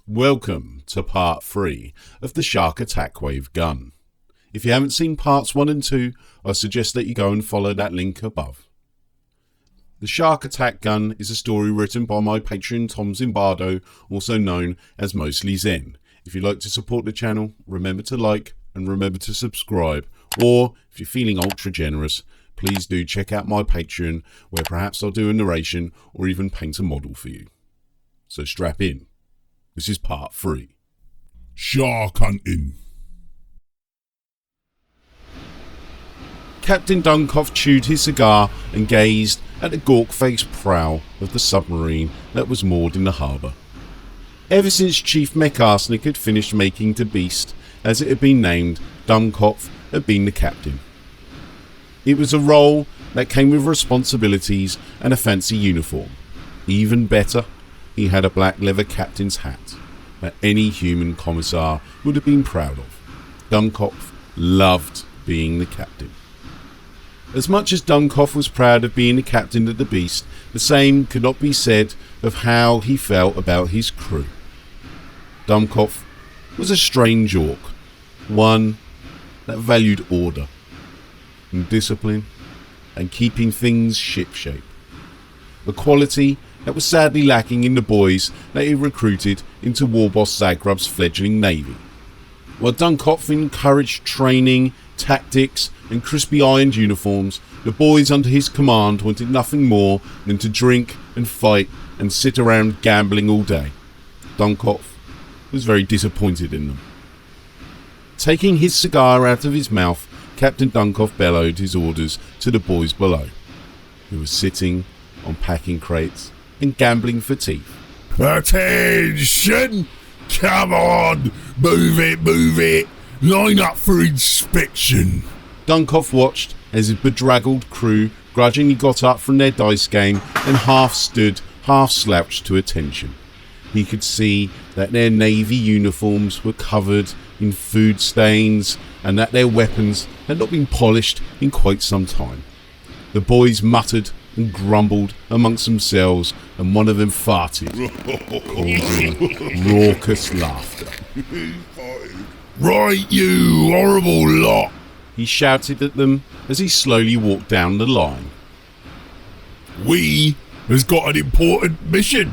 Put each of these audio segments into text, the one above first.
Welcome to part 3 of the Shark Attack Wave gun. If you haven't seen parts 1 and 2, I suggest that you go and follow that link above. The Shark Attack gun is a story written by my patron Tom Zimbardo, also known as Mostly Zen. If you'd like to support the channel, remember to like and remember to subscribe. Or, if you're feeling ultra generous, please do check out my Patreon, where perhaps I'll do a narration or even paint a model for you. So strap in. This is part 3. Shark hunting. Captain Duncalf chewed his cigar and gazed at the gawk-faced prow of the submarine that was moored in the harbour. Ever since Chief Mech Arsenic had finished making the beast, as it had been named, Duncalf had been the captain. It was a role that came with responsibilities and a fancy uniform. Even better, he had a black leather captain's hat that any human commissar would have been proud of. Duncalf loved being the captain. As much as Duncalf was proud of being the captain of the beast, the same could not be said of how he felt about his crew. Duncalf was a strange orc, one that valued order and discipline and keeping things shipshape, a quality that was sadly lacking in the boys that he recruited into Warboss Zagrub's fledgling navy. While Duncalf encouraged training, tactics and crispy ironed uniforms, the boys under his command wanted nothing more than to drink and fight and sit around gambling all day. Duncalf was very disappointed in them. Taking his cigar out of his mouth, Captain Duncalf bellowed his orders to the boys below, who were sitting on packing crates and gambling for teeth. Attention! Come on! Move it! Line up for inspection. Duncalf watched as his bedraggled crew grudgingly got up from their dice game and half stood, half slouched to attention. He could see that their navy uniforms were covered in food stains and that their weapons had not been polished in quite some time. The boys muttered and grumbled amongst themselves, and one of them farted, causing raucous laughter. Right, you horrible lot! He shouted at them as he slowly walked down the line. We has got an important mission.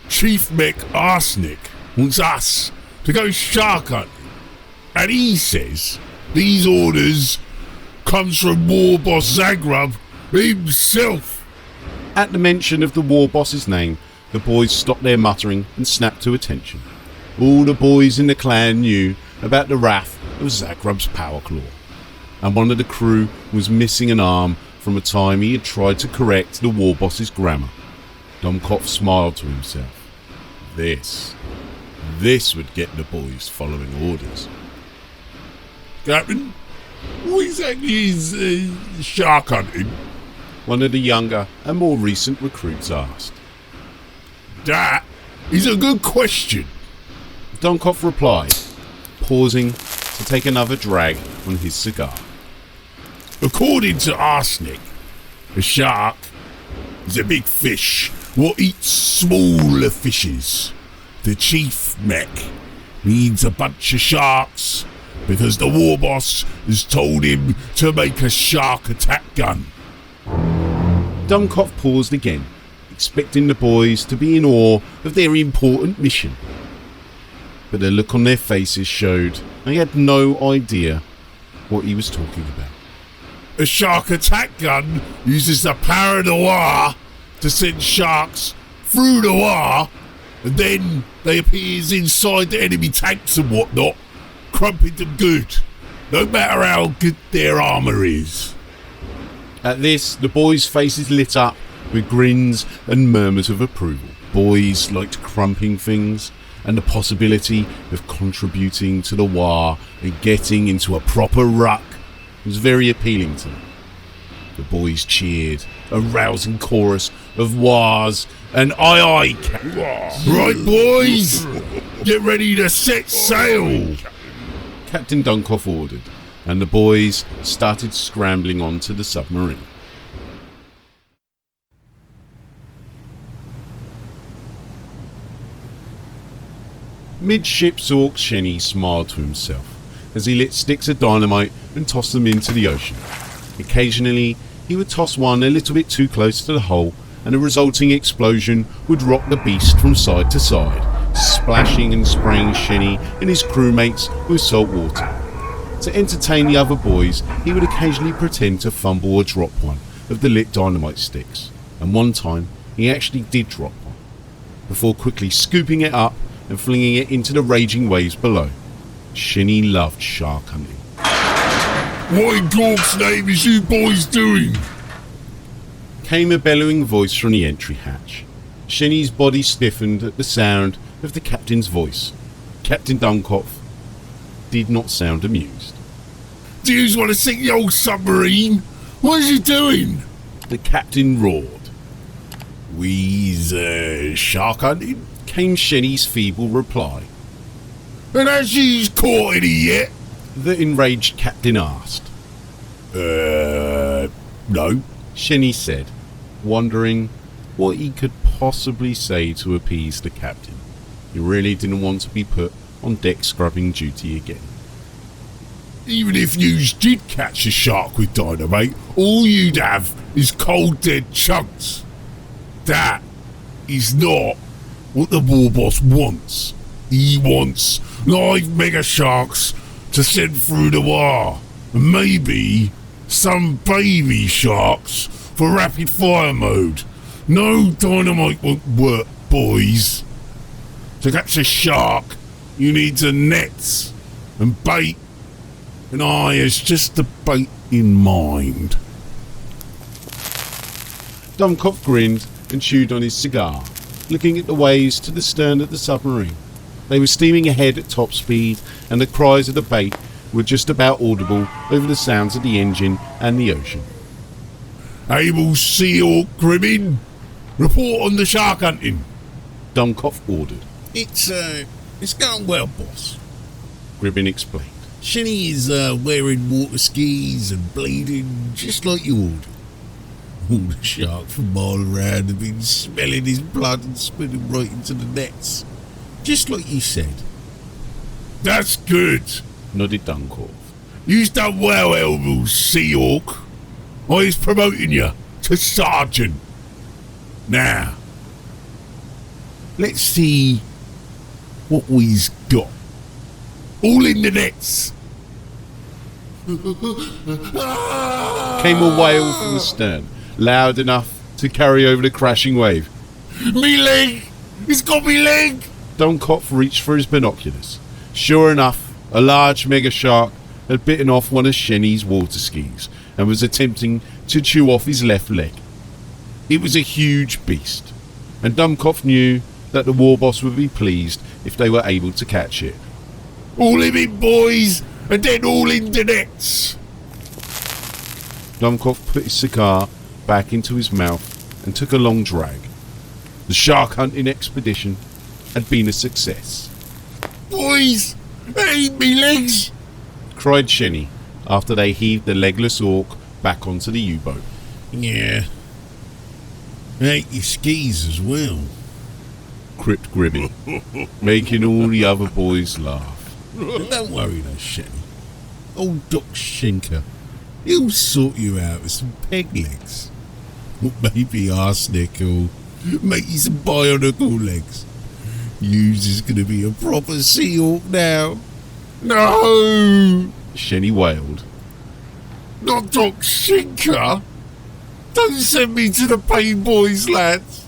Chief Mech Arsenic wants us to go shark hunting, and he says these orders comes from Warboss Zagrub himself. At the mention of the war boss's name, the boys stopped their muttering and snapped to attention. All the boys in the clan knew about the wrath of Zagrub's power claw, and one of the crew was missing an arm from a time he had tried to correct the war boss's grammar. Duncalf smiled to himself. This would get the boys following orders. Captain, what exactly is shark hunting? One of the younger and more recent recruits asked. That is a good question. Duncalf replied, pausing to take another drag on his cigar. According to Arsenic, a shark is a big fish what eats smaller fishes. The chief mech needs a bunch of sharks because the war boss has told him to make a shark attack gun. Duncalf paused again, expecting the boys to be in awe of their important mission. But the look on their faces showed they had no idea what he was talking about. A shark attack gun uses the power of the war to send sharks through the war, and then they appears inside the enemy tanks and whatnot, crumping them good, no matter how good their armour is. At this, the boys' faces lit up with grins and murmurs of approval. Boys liked crumping things, and the possibility of contributing to the war and getting into a proper ruck was very appealing to them. The boys cheered a rousing chorus of wahs and aye aye, Captain. Right, boys, get ready to set sail. Captain Duncalf ordered, and the boys started scrambling onto the submarine. Midships Orc Shenny smiled to himself as he lit sticks of dynamite and tossed them into the ocean. Occasionally, he would toss one a little bit too close to the hole, and a resulting explosion would rock the beast from side to side, splashing and spraying Shenny and his crewmates with salt water. To entertain the other boys, he would occasionally pretend to fumble or drop one of the lit dynamite sticks, and one time he actually did drop one, before quickly scooping it up and flinging it into the raging waves below. Shenny loved shark hunting. What in Gork's name is you boys doing? Came a bellowing voice from the entry hatch. Shenny's body stiffened at the sound of the captain's voice. Captain Duncoph did not sound amused. Do you want to sink the old submarine? What is you doing? The captain roared. We's shark hunting? Came Shenny's feeble reply. And has you caught any yet? The enraged captain asked. No, Shenny said, wondering what he could possibly say to appease the captain. He really didn't want to be put on deck scrubbing duty again. Even if yous did catch a shark with dynamite, all you'd have is cold dead chunks. That is not what the war boss wants. He wants live mega sharks to send through the war, and maybe some baby sharks for rapid fire mode. No dynamite won't work, boys. To catch a shark, you need the nets and bait, and I has just the bait in mind. Duncoph grinned and chewed on his cigar, looking at the waves to the stern of the submarine. They were steaming ahead at top speed, and the cries of the bait were just about audible over the sounds of the engine and the ocean. Able Sea Orc Gribbin, report on the shark hunting. Duncoph ordered. It's going well, boss. Gribbin explained. Shenny is wearing water skis and bleeding just like you ordered. All the sharks from all around have been smelling his blood and spitting right into the nets, just like you said. That's good, Nodded Duncoph. You've done well, Able Sea Orc. I is promoting you to sergeant. Now, let's see what we's got. All in the nets. Came a wail from the stern, loud enough to carry over the crashing wave. Me leg! It's got me leg! Duncoph reached for his binoculars. Sure enough, a large mega shark had bitten off one of Shenny's water skis and was attempting to chew off his left leg. It was a huge beast, and Duncoph knew that the war boss would be pleased if they were able to catch it. All in it, boys, and then all in the nets. Duncoph put his cigar back into his mouth and took a long drag. The shark hunting expedition had been a success. Boys, that ain't me legs. Cried Shenny after they heaved the legless orc back onto the U-boat. Yeah. Ate your skis as well. Cripped Gribbin, making all the other boys laugh. Don't worry though, Shenny. Old Doc Shinker, he'll sort you out with some peg legs. Or maybe arsenic will make you some bionicle legs. Yours is going to be a proper sea orc now. No, Shenny wailed. not Doc Shinker. Don't send me to the pain boys, lads.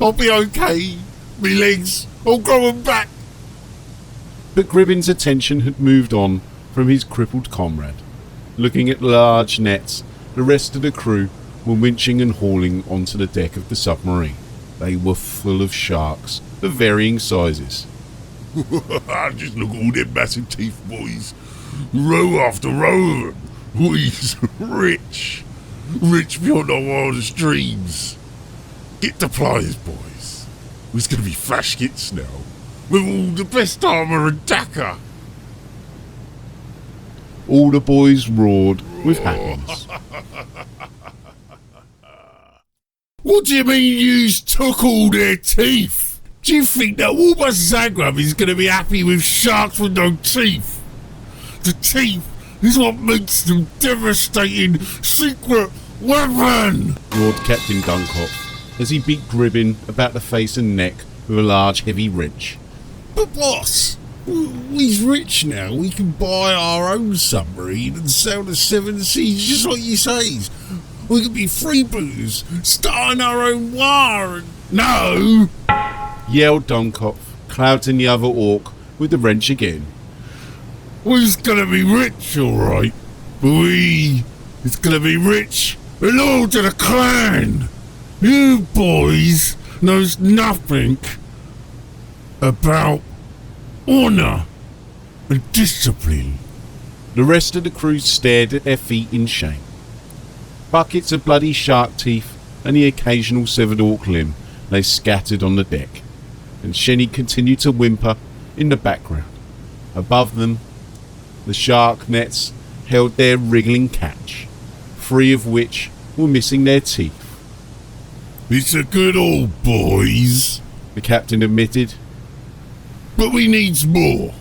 I'll be okay. Me legs, I'll grow 'em back. But Gribbin's attention had moved on from his crippled comrade. Looking at the large nets, the rest of the crew were winching and hauling onto the deck of the submarine. They were full of sharks of varying sizes. Just look at all them massive teeth, boys. Row after row of them. We's rich. Rich beyond our wildest dreams. Get the pliers, boys. We's gonna be flash kits now. With all the best armour and Dakar. All the boys roared with happiness. What do you mean yous took all their teeth? Do you think that Warhammer Zagreb is going to be happy with sharks with no teeth? The teeth is what makes them devastating secret weapon! Roared Captain Duncott as he beat Gribbin about the face and neck with a large heavy wrench. But boss, we's rich now. We can buy our own submarine and sail the seven seas just like you says. We can be freebooters, starting our own war and... No! Yelled Duncott, clouting the other orc with the wrench again. We's gonna be rich, alright. But it's gonna be rich and all to the clan. You boys knows nothing about honour and discipline. The rest of the crew stared at their feet in shame. Buckets of bloody shark teeth and the occasional severed orc limb lay scattered on the deck, and Shenny continued to whimper in the background. Above them, the shark nets held their wriggling catch, 3 of which were missing their teeth. It's a good old boys, The captain admitted. but we needs more.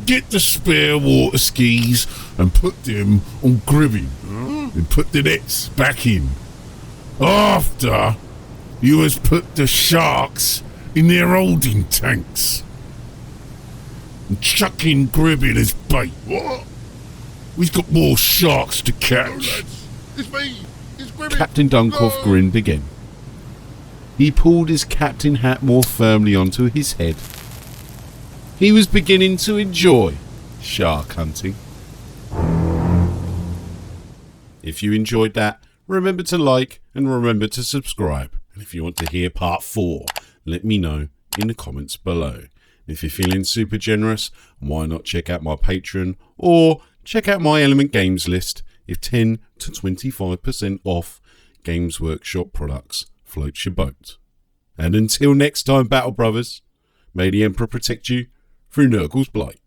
Get the spare water skis and put them on Gribbin and put the nets back in. After you has put the sharks in their holding tanks and chuck in Gribbin as bait. What? We've got more sharks to catch. It's me. It's Gribbin. Captain Duncroft grinned again. He pulled his captain hat more firmly onto his head. He was beginning to enjoy shark hunting. If you enjoyed that, remember to like and remember to subscribe. And if you want to hear part 4, let me know in the comments below. If you're feeling super generous, why not check out my Patreon or check out my Element Games list if 10 to 25% off Games Workshop products floats your boat. And until next time, Battle Brothers, may the Emperor protect you through Nurgle's Blight.